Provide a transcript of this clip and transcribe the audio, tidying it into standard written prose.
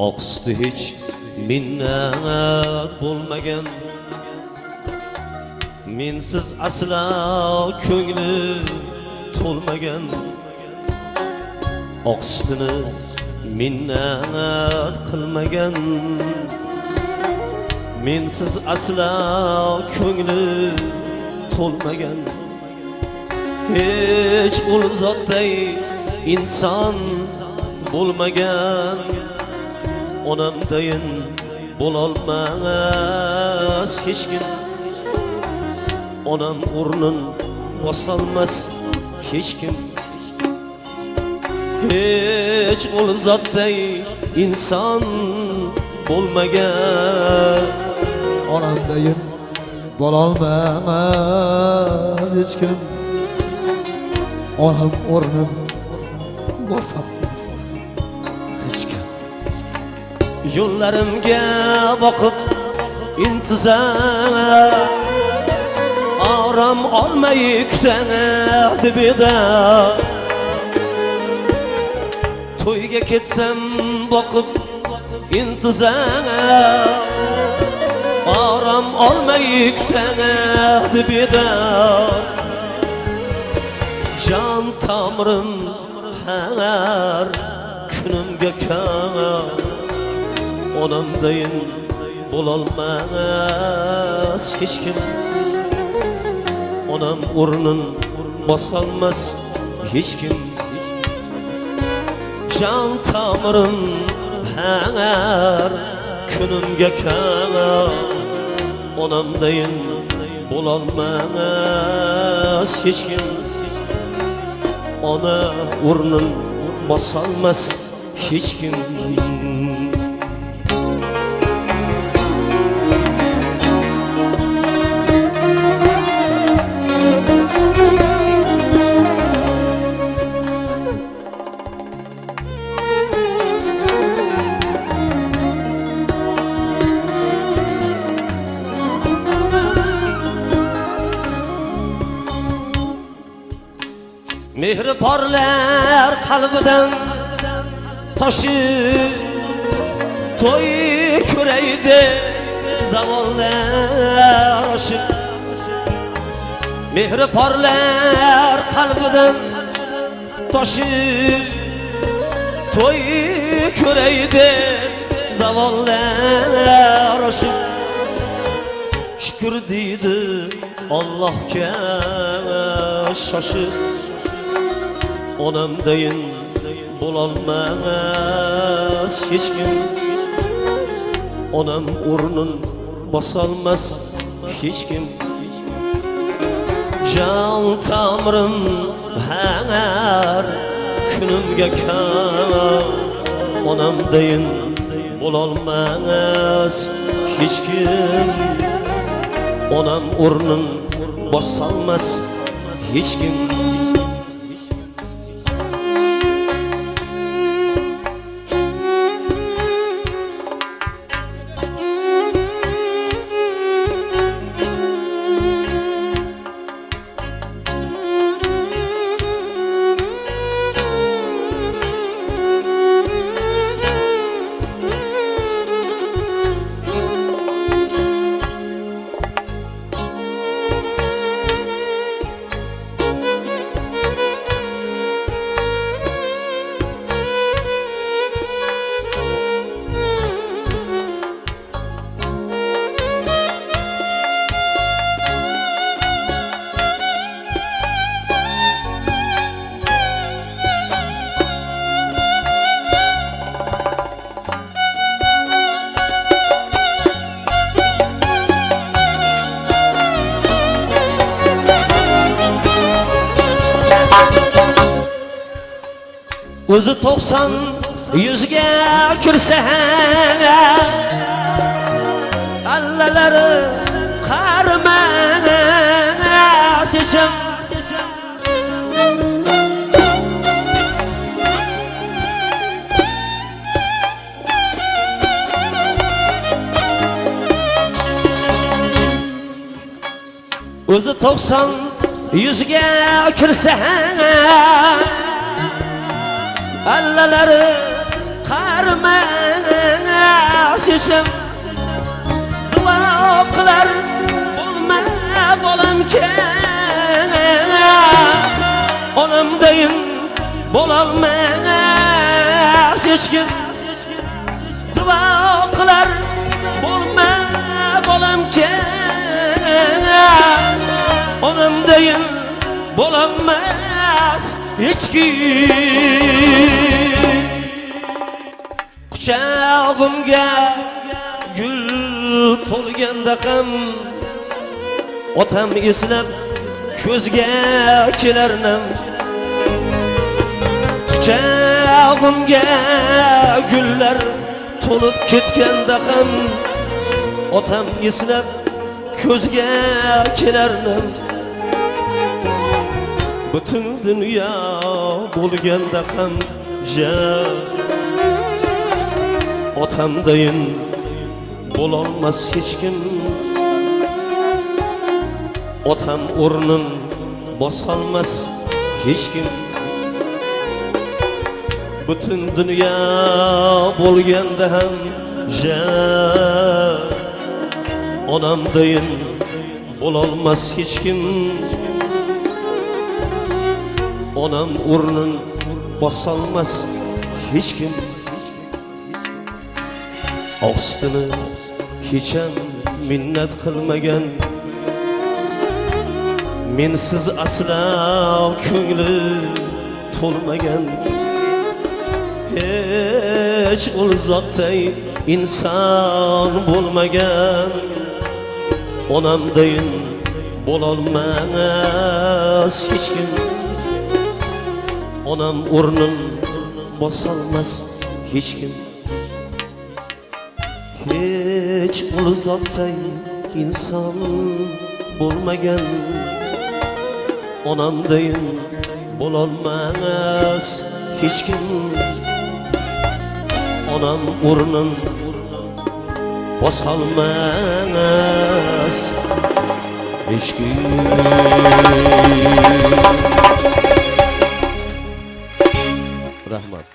oqsdi hech minnat bo'lmagan, mensiz asla ko'ngli to'lmagan. Oqsutini minnat qilmagan, mensiz asla ko'ngli to'lmagan. Hech ul zotday inson bo'lmagan, onamdayin bo'lolmas hech kim. Onam o'rnin bosolmas hech kim. Hech ul zotday inson bo'lmagan, onamdayin bo'lolmas hech kim. Onam o'rnin bosolmas hech kim. Yo'llarimga boqib intizor, orom olmay kutadi bedor. To'yga ketsam boqib intizor, orom olmay kutadi bedor. Jon tomirim har kunimga kor, onamdayin bo'lolmas hech kim. Onam o'rnin bosolmas hech kim. Jon tomirim har kunimga kor, onamdayin bo'lolmas hech kim. Ona o'rnin bosolmas hech kim. Mehri porlar qalbidan toshib, to'y ko'raydi davollar oshib. Mehri porlar qalbidan toshib, to'y ko'raydi davollar oshib. Shukr deydi Allohga shoshib, onamdayin bo'lolmas hech kim. Onam o'rnin bosolmas hech kim. Jon tomirim har kunimga kor, onamdayin bo'lolmas hech kim. Onam o'rnin bosolmas hech kim. O'zi 90-100 ga kirsa allalari qarimas hechim. O'zi 90-100 ga kirsa allalari qarimas ishim duo qilar bo'lma bolamkan onamdayin bo'lolmas hech kim duo qilar bo'lma bolamkan onamdayin bo'lolmas hech kim quchog'imga gul to'lganda ham otam eslab ko'zga kelarnim quchog'imga gullar to'lib ketganda ham otam eslab ko'zga kelarnim butun dunyo bo'lganda ham otamdayin bo'lolmas hech kim otam o'rnin bosolmas hech kim butun dunyo bo'lganda ham onamdayin bo'lolmas hech kim onam o'rnin bosolmas hech kim ostini hecham minnat qilmagan mensiz aslo ko'ngli to'lmagan hech ul zotday inson bo'lmagan onamdayin bo'lolmas hech kim onam o'rnin bosolmas hech kim hech ul zotday inson bo'lmagan onamdayin bo'lolmas hech kim onam o'rnin bosolmas hech kim rahmat.